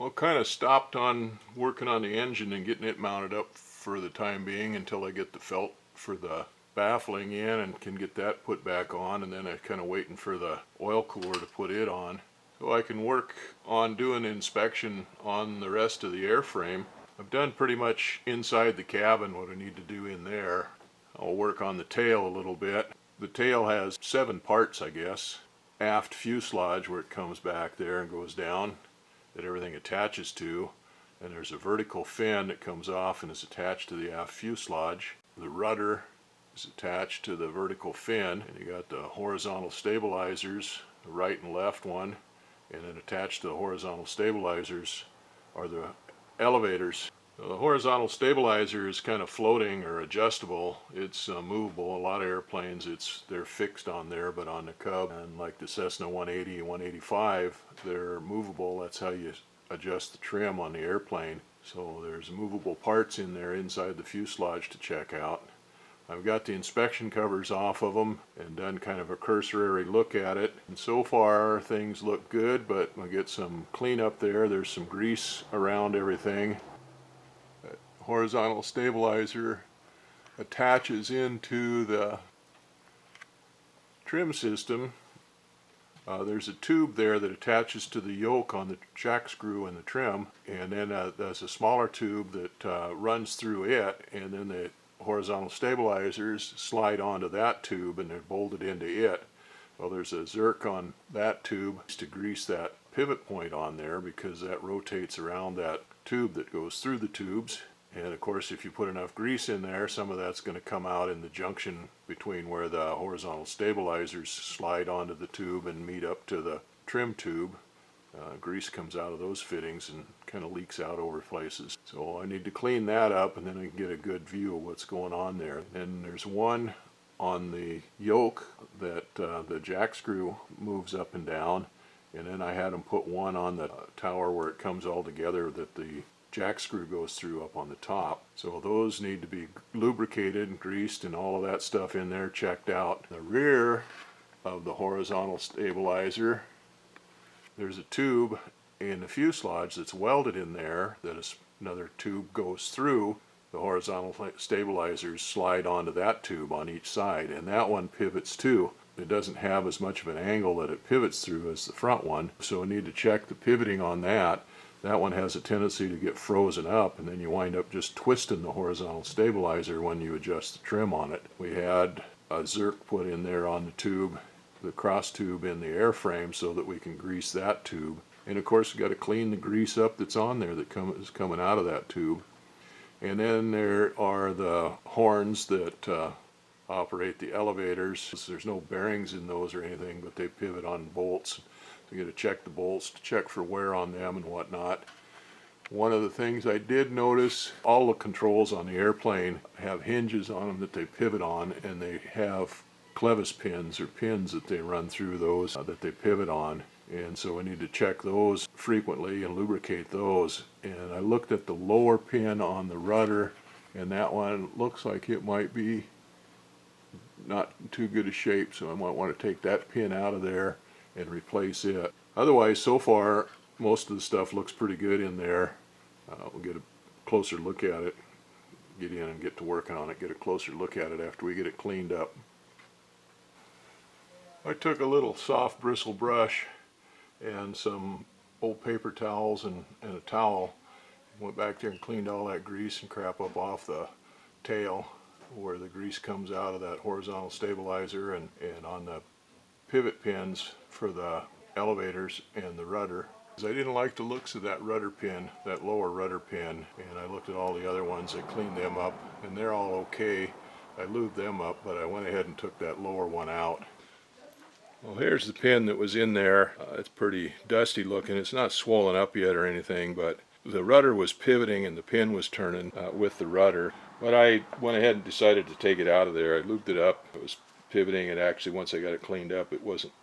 Well, kind of stopped on working on the engine and getting it mounted up for the time being until I get the felt for the baffling in and can get that put back on, and then I'm kind of waiting for the oil cooler to put it on so I can work on doing inspection on the rest of the airframe. I've done pretty much inside the cabin what I need to do in there. I'll work on the tail a little bit. The tail has 7 parts, I guess. Aft fuselage where it comes back there and goes down, that everything attaches to, and there's a vertical fin that comes off and is attached to the aft fuselage. The rudder is attached to the vertical fin, and you got the horizontal stabilizers, the right and left one, and then attached to the horizontal stabilizers are the elevators. So the horizontal stabilizer is kind of floating or adjustable. It's movable. A lot of airplanes they're fixed on there, but on the Cub and like the Cessna 180 and 185, they're movable. That's how you adjust the trim on the airplane. So there's movable parts in there inside the fuselage to check out. I've got the inspection covers off of them and done kind of a cursory look at it. And so far things look good, but I'll get some cleanup there. There's some grease around everything. That horizontal stabilizer attaches into the trim system. There's a tube there that attaches to the yoke on the jack screw and the trim, and then there's a smaller tube that runs through it, and then the horizontal stabilizers slide onto that tube and they're bolted into it. Well, there's a zerk on that tube to grease that pivot point on there because that rotates around that tube that goes through the tubes. And of course, if you put enough grease in there, some of that's going to come out in the junction between where the horizontal stabilizers slide onto the tube and meet up to the trim tube. Grease comes out of those fittings and kind of leaks out over places. So I need to clean that up, and then I can get a good view of what's going on there. And there's one on the yoke that the jack screw moves up and down, and then I had them put one on the tower where it comes all together that the jack screw goes through up on the top. So those need to be lubricated and greased and all of that stuff in there checked out. The rear of the horizontal stabilizer, there's a tube in the fuselage that's welded in there that another tube goes through. The horizontal stabilizers slide onto that tube on each side, and that one pivots too. It doesn't have as much of an angle that it pivots through as the front one, so I need to check the pivoting on that. That one has a tendency to get frozen up, and then you wind up just twisting the horizontal stabilizer when you adjust the trim on it. We had a zerk put in there on the tube, the cross tube in the airframe, so that we can grease that tube. And of course, we've got to clean the grease up that's on there that is coming out of that tube. And then there are the horns that operate the elevators. There's no bearings in those or anything, but they pivot on bolts. So you got to check the bolts to check for wear on them and whatnot. One of the things I did notice, all the controls on the airplane have hinges on them that they pivot on, and they have clevis pins or pins that they run through those that they pivot on. And so we need to check those frequently and lubricate those. And I looked at the lower pin on the rudder, and that one looks like it might be not in too good a shape, so I might want to take that pin out of there and replace it. Otherwise, so far, most of the stuff looks pretty good in there. We'll get a closer look at it, get in and get to working on it, get a closer look at it after we get it cleaned up. I took a little soft bristle brush and some old paper towels and a towel, went back there and cleaned all that grease and crap up off the tail where the grease comes out of that horizontal stabilizer and on the pivot pins for the elevators and the rudder. I didn't like the looks of that rudder pin, that lower rudder pin, and I looked at all the other ones. I cleaned them up and they're all okay. I lubed them up, but I went ahead and took that lower one out. Well, here's the pin that was in there. It's pretty dusty looking. It's not swollen up yet or anything, but the rudder was pivoting and the pin was turning with the rudder. But I went ahead and decided to take it out of there. I lubed it up. It was pivoting, and actually once I got it cleaned up, it wasn't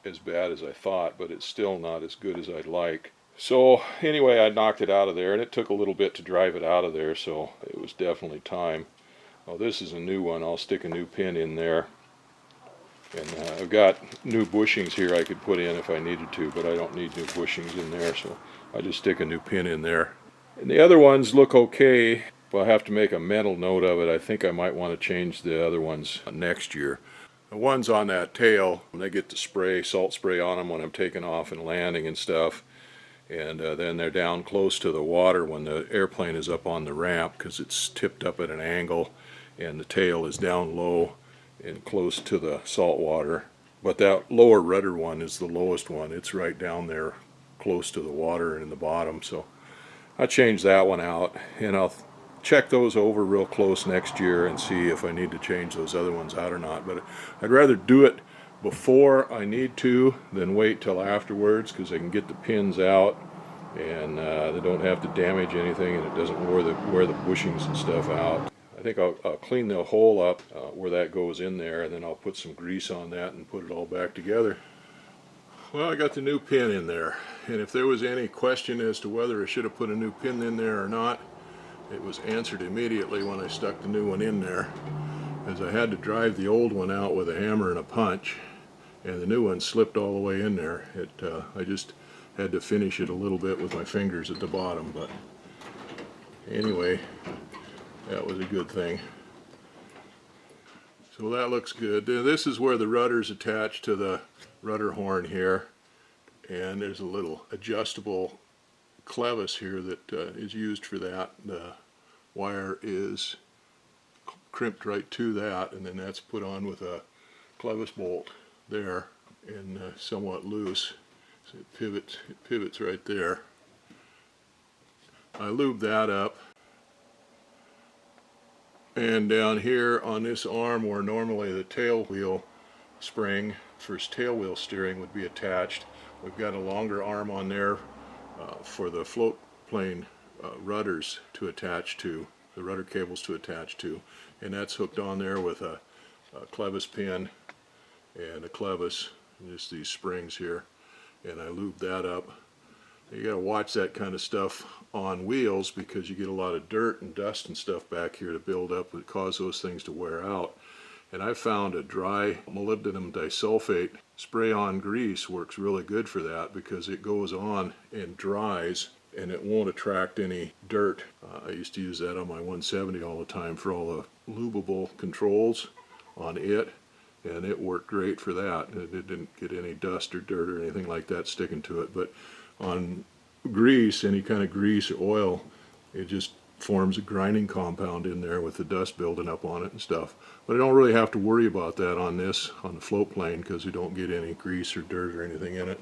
as bad as I thought, but it's still not as good as I'd like. So anyway, I knocked it out of there, and it took a little bit to drive it out of there, so it was definitely time. Well, this is a new one. I'll stick a new pin in there. And I've got new bushings here I could put in if I needed to, but I don't need new bushings in there, so I just stick a new pin in there. And the other ones look okay. Well, I have to make a mental note of it. I think I might want to change the other ones next year. The ones on that tail, they get to spray, salt spray on them when I'm taking off and landing and stuff. And then they're down close to the water when the airplane is up on the ramp, because it's tipped up at an angle and the tail is down low and close to the salt water. But that lower rudder one is the lowest one. It's right down there close to the water in the bottom. So I changed that one out, and I'll check those over real close next year and see if I need to change those other ones out or not. But I'd rather do it before I need to than wait till afterwards, because I can get the pins out and they don't have to damage anything, and it doesn't wear the bushings and stuff out. I think I'll clean the hole up where that goes in there, and then I'll put some grease on that and put it all back together. Well, I got the new pin in there, and if there was any question as to whether I should have put a new pin in there or not, it was answered immediately when I stuck the new one in there, as I had to drive the old one out with a hammer and a punch, and the new one slipped all the way in there. I just had to finish it a little bit with my fingers at the bottom, but anyway, that was a good thing. So that looks good. This is where the rudder's attached to the rudder horn here, and there's a little adjustable clevis here that is used for that. The wire is crimped right to that, and then that's put on with a clevis bolt there, and somewhat loose, so it pivots right there. I lube that up, and down here on this arm where normally the tail wheel spring for tail wheel steering would be attached, we've got a longer arm on there for the float plane rudders to attach to, the rudder cables to attach to, and that's hooked on there with a clevis pin and a clevis, just these springs here, and I lube that up. You got to watch that kind of stuff on wheels, because you get a lot of dirt and dust and stuff back here to build up that cause those things to wear out. And I found a dry molybdenum disulfate spray-on grease works really good for that, because it goes on and dries and it won't attract any dirt. I used to use that on my 170 all the time for all the lubable controls on it, and it worked great for that. It didn't get any dust or dirt or anything like that sticking to it. But on grease, any kind of grease or oil, it just forms a grinding compound in there with the dust building up on it and stuff. But I don't really have to worry about that on this, on the float plane, because we don't get any grease or dirt or anything in it.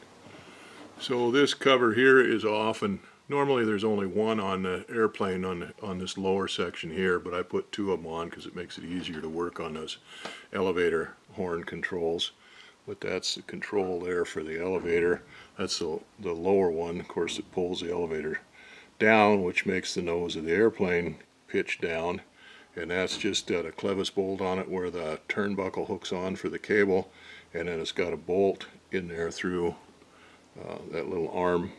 So this cover here is off, and normally there's only one on the airplane on this lower section here, but I put two of them on because it makes it easier to work on those elevator horn controls. But that's the control there for the elevator. That's the lower one. Of course, it pulls the elevator down, which makes the nose of the airplane pitch down, and that's just got a clevis bolt on it where the turnbuckle hooks on for the cable, and then it's got a bolt in there through that little arm.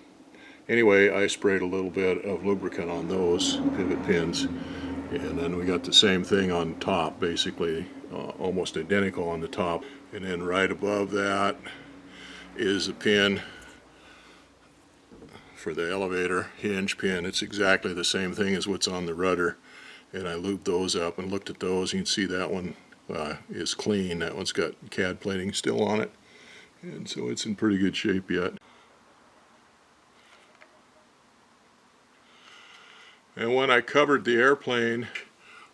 Anyway, I sprayed a little bit of lubricant on those pivot pins, and then we got the same thing on top, basically almost identical on the top, and then right above that is a pin for the elevator hinge pin. It's exactly the same thing as what's on the rudder, and I lubed those up and looked at those. You can see that one is clean. That one's got CAD plating still on it, and so it's in pretty good shape yet. And when I covered the airplane,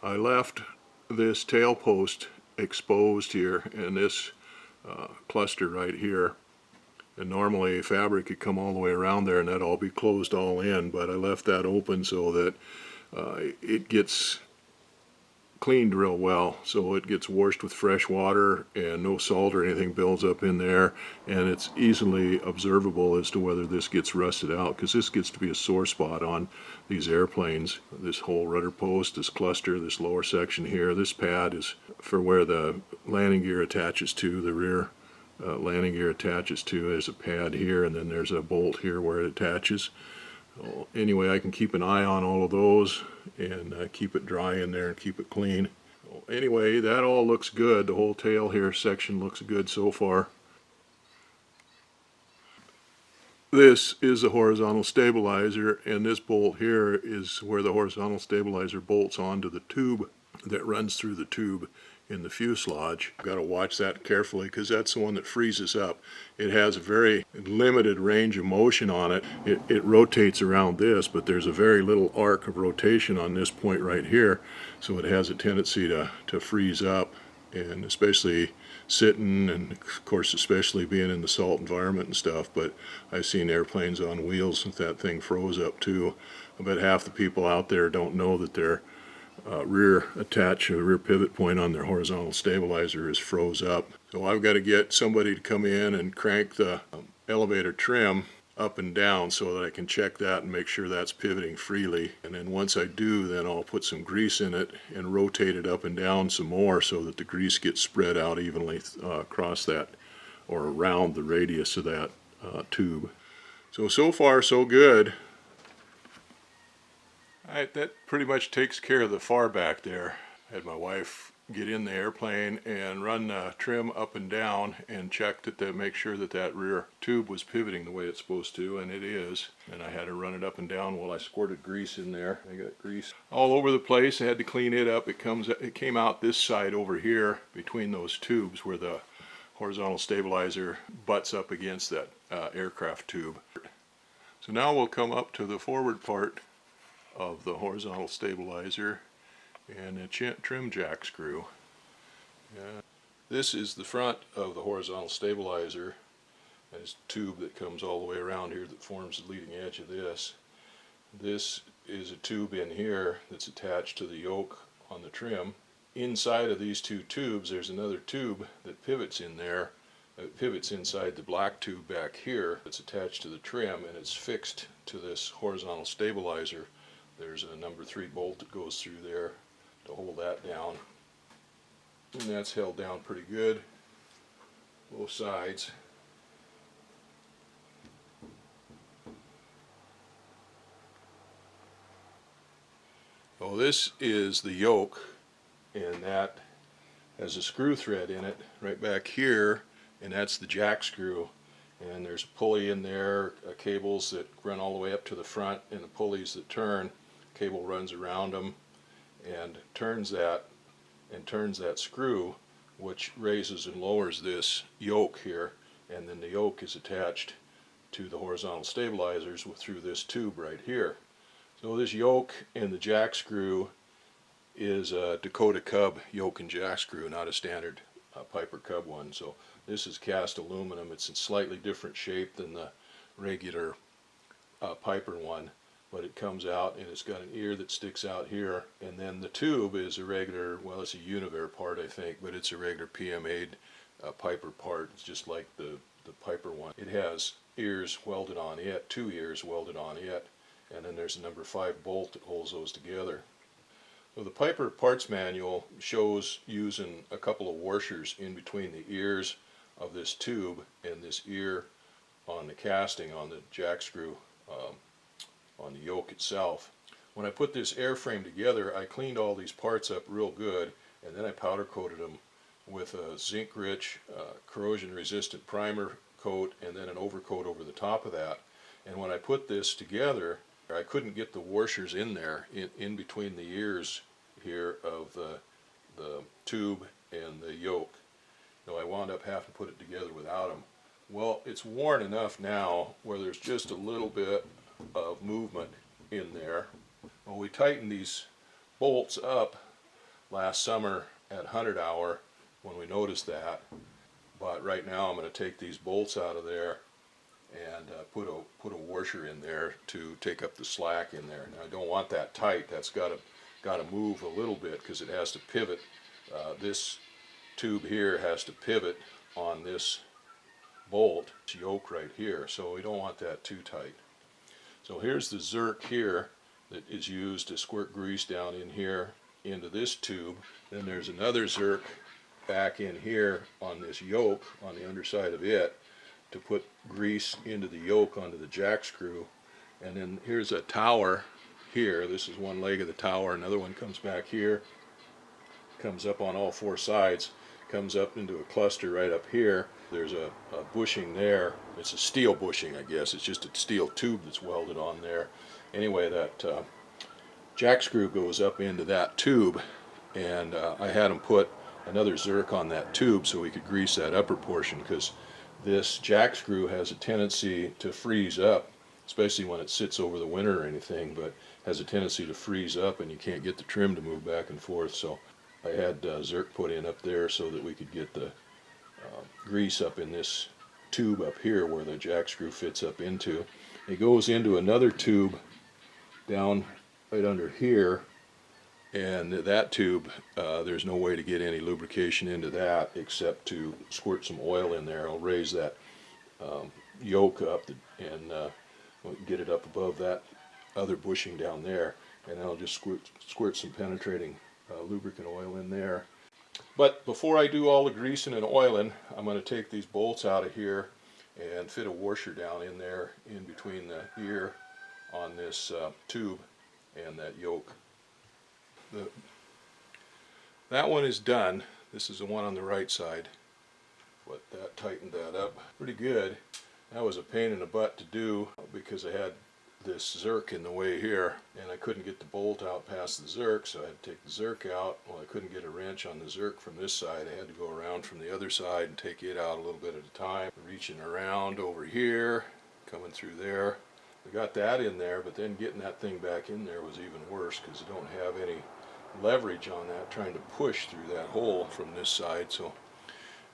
I left this tail post exposed here, and this cluster right here. And normally fabric could come all the way around there and that'd all be closed all in, but I left that open so that it gets cleaned real well, so it gets washed with fresh water and no salt or anything builds up in there, and it's easily observable as to whether this gets rusted out, because this gets to be a sore spot on these airplanes. This whole rudder post, this cluster, this lower section here, this pad is for where the landing gear attaches to, the rear landing gear attaches to. There's a pad here, and then there's a bolt here where it attaches. Anyway, I can keep an eye on all of those and keep it dry in there and keep it clean. Anyway, that all looks good. The whole tail here section looks good so far. This is the horizontal stabilizer, and this bolt here is where the horizontal stabilizer bolts onto the tube that runs through the tube in the fuselage. Got to watch that carefully because that's the one that freezes up. It has a very limited range of motion on it. It rotates around this, but there's a very little arc of rotation on this point right here, so it has a tendency to freeze up, and especially sitting, and of course especially being in the salt environment and stuff. But I've seen airplanes on wheels with that thing froze up too. I bet half the people out there don't know that their rear pivot point on their horizontal stabilizer is froze up. So I've got to get somebody to come in and crank the elevator trim up and down so that I can check that and make sure that's pivoting freely. And then once I do, then I'll put some grease in it and rotate it up and down some more so that the grease gets spread out evenly across that, or around the radius of that tube. So far so good. Alright, that pretty much takes care of the far back there. I had my wife get in the airplane and run the trim up and down and check to make sure that that rear tube was pivoting the way it's supposed to, and it is. And I had her run it up and down while I squirted grease in there. I got grease all over the place. I had to clean it up. It came out this side over here between those tubes where the horizontal stabilizer butts up against that aircraft tube. So now we'll come up to the forward part of the horizontal stabilizer and a trim jack screw. This is the front of the horizontal stabilizer. There's a tube that comes all the way around here that forms the leading edge of this. This is a tube in here that's attached to the yoke on the trim. Inside of these two tubes there's another tube that pivots in there. It pivots inside the black tube back here that's attached to the trim, and it's fixed to this horizontal stabilizer. There's a number 3 bolt that goes through there to hold that down, and that's held down pretty good, both sides. Oh, this is the yoke, and that has a screw thread in it right back here, and that's the jack screw. And there's a pulley in there, cables that run all the way up to the front, and the pulleys that turn. Cable runs around them and turns that screw, which raises and lowers this yoke here, and then the yoke is attached to the horizontal stabilizers through this tube right here. So this yoke and the jack screw is a Dakota Cub yoke and jack screw, not a standard Piper Cub one. So this is cast aluminum. It's in slightly different shape than the regular Piper one, but it comes out and it's got an ear that sticks out here, and then the tube is a regular, well, it's a Univair part I think, but it's a regular PMA'd Piper part. It's just like the Piper one. It has ears welded on it, 2 ears welded on it, and then there's a number 5 bolt that holds those together. So the Piper parts manual shows using a couple of washers in between the ears of this tube and this ear on the casting on the jack screw on the yoke itself. When I put this airframe together, I cleaned all these parts up real good, and then I powder coated them with a zinc rich corrosion resistant primer coat, and then an overcoat over the top of that. And when I put this together, I couldn't get the washers in there in between the ears here of the tube and the yoke. So I wound up having to put it together without them. Well, it's worn enough now where there's just a little bit of movement in there. Well, we tightened these bolts up last summer at 100 hour when we noticed that, but right now I'm going to take these bolts out of there and put a washer in there to take up the slack in there. Now I don't want that tight. That's got to move a little bit because it has to pivot. This tube here has to pivot on this bolt, this yoke right here, so we don't want that too tight. So here's the Zerk here that is used to squirt grease down in here into this tube. Then there's another Zerk back in here on this yoke on the underside of it to put grease into the yoke onto the jack screw. And then here's a tower here. This is one leg of the tower. Another one comes back here, comes up on all 4 sides, comes up into a cluster right up here. There's a bushing there. It's a steel bushing, I guess. It's just a steel tube that's welded on there. Anyway, that jack screw goes up into that tube, and I had him put another Zerk on that tube so we could grease that upper portion, because this jack screw has a tendency to freeze up, especially when it sits over the winter or anything, but has a tendency to freeze up and you can't get the trim to move back and forth. So I had Zerk put in up there so that we could get the grease up in this tube up here where the jack screw fits up into. It goes into another tube down right under here, and that tube, there's no way to get any lubrication into that except to squirt some oil in there. I'll raise that yoke up and get it up above that other bushing down there, and I'll just squirt some penetrating lubricant oil in there. But before I do all the greasing and oiling, I'm going to take these bolts out of here and fit a washer down in there in between the ear on this tube and that yoke. That one is done. This is the one on the right side. But that tightened that up pretty good. That was a pain in the butt to do because I had this Zerk in the way here, and I couldn't get the bolt out past the Zerk, so I had to take the Zerk out. Well, I couldn't get a wrench on the Zerk from this side. I had to go around from the other side and take it out a little bit at a time. Reaching around over here, coming through there. I got that in there, but then getting that thing back in there was even worse because I don't have any leverage on that, trying to push through that hole from this side. So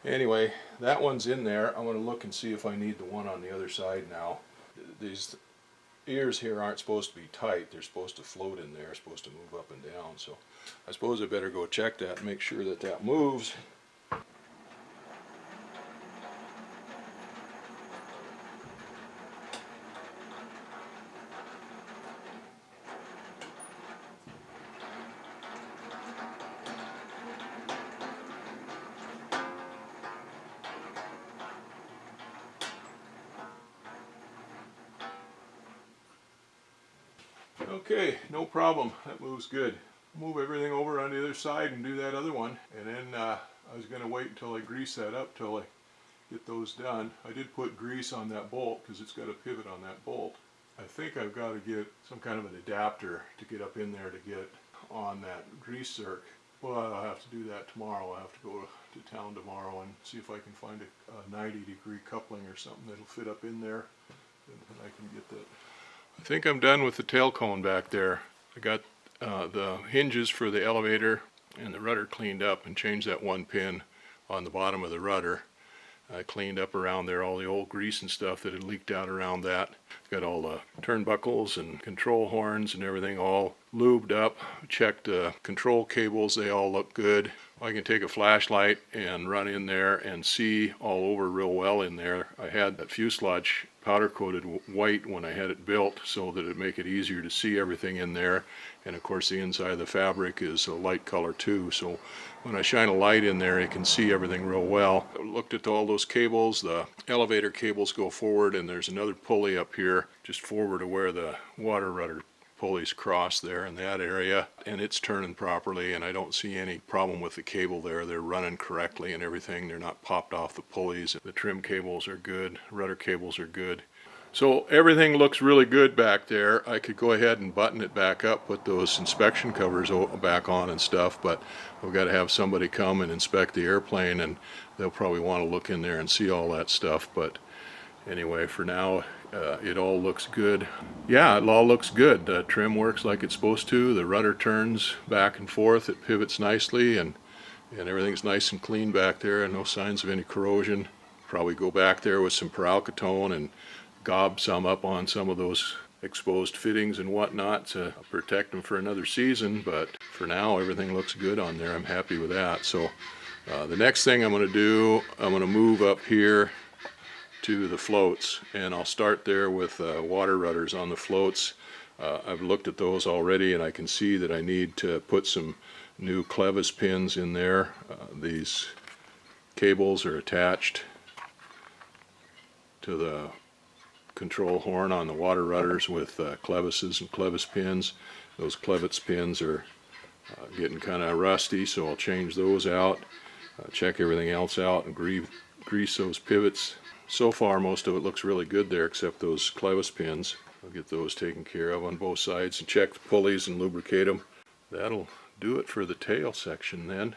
anyway, that one's in there. I'm going to look and see if I need the one on the other side now. These ears here aren't supposed to be tight. They're supposed to float in there, supposed to move up and down. So I suppose I better go check that and make sure that that moves. Okay, no problem. That moves good. Move everything over on the other side and do that other one. And then I was going to wait until I grease that up till I get those done. I did put grease on that bolt because it's got a pivot on that bolt. I think I've got to get some kind of an adapter to get up in there to get on that grease Zerk. Well, I'll have to do that tomorrow. I'll have to go to town tomorrow and see if I can find a 90-degree coupling or something that'll fit up in there, and I can get that. I think I'm done with the tail cone back there. I got the hinges for the elevator and the rudder cleaned up and changed that one pin on the bottom of the rudder. I cleaned up around there all the old grease and stuff that had leaked out around that. Got all the turnbuckles and control horns and everything all lubed up. Checked the control cables, they all look good. I can take a flashlight and run in there and see all over real well in there. I had that fuselage powder coated white when I had it built so that it'd make it easier to see everything in there. And of course the inside of the fabric is a light color too, so when I shine a light in there you can see everything real well. I looked at all those cables. The elevator cables go forward, and there's another pulley up here just forward of where the water rudder pulleys cross there in that area, and it's turning properly, and I don't see any problem with the cable there. They're running correctly and everything. They're not popped off the pulleys. The trim cables are good, rudder cables are good. So everything looks really good back there. I could go ahead and button it back up, put those inspection covers back on and stuff, but we've got to have somebody come and inspect the airplane, and they'll probably want to look in there and see all that stuff. But anyway, for now, it all looks good. Yeah, it all looks good. The trim works like it's supposed to. The rudder turns back and forth. It pivots nicely, and everything's nice and clean back there, and no signs of any corrosion. Probably go back there with some Peralcatone and gob some up on some of those exposed fittings and whatnot to protect them for another season. But for now, everything looks good on there. I'm happy with that. So the next thing I'm going to do, I'm going to move up here to the floats, and I'll start there with water rudders on the floats. I've looked at those already, and I can see that I need to put some new clevis pins in there. These cables are attached to the control horn on the water rudders with clevises and clevis pins. Those clevis pins are getting kind of rusty, so I'll change those out. check everything else out and grease those pivots. So far most of it looks really good there except those clevis pins. I'll get those taken care of on both sides and check the pulleys and lubricate them. That'll do it for the tail section then.